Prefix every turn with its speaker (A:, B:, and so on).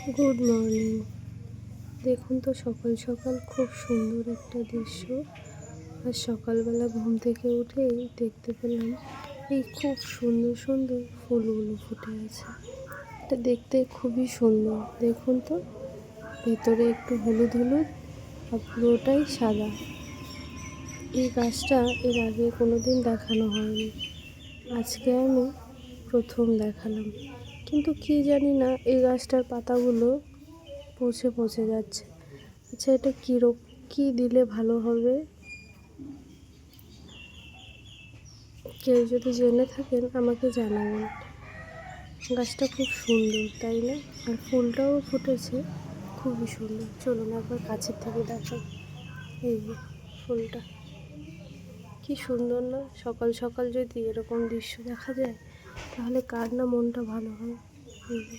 A: Good morning. দেখুন তো সকাল সকাল খুব সুন্দর একটা দৃশ্য। আর সকালবেলা ঘুম থেকে উঠেই দেখতে পেলাম এই খুব সুন্দর সুন্দর ফুলগুলো ফুটে আছে। এটা দেখতে খুবই সুন্দর। দেখুন তো, ভেতরে একটু হলুদ হলুদ আর পুরোটাই সাদা। এই গাছটা এর আগে কোনোদিন দেখানো হয়নি, আজকে আমি প্রথম দেখালাম। কিন্তু কি জানি না, এই গাছটার পাতাগুলো পচে পচে যাচ্ছে। আচ্ছা, এটা কী দিলে ভালো হবে? কেউ যদি জেনে থাকেন আমাকে জানাবেন। গাছটা খুব সুন্দর, তাই না? আর ফুলটাও ফুটেছে, খুবই সুন্দর। চলুন একবার কাছের থেকে দেখাই। এই যে ফুলটা, কি সুন্দর না? সকাল সকাল যদি এরকম দৃশ্য দেখা যায় তাহলে কার না মনটা ভালো হয়। এই যে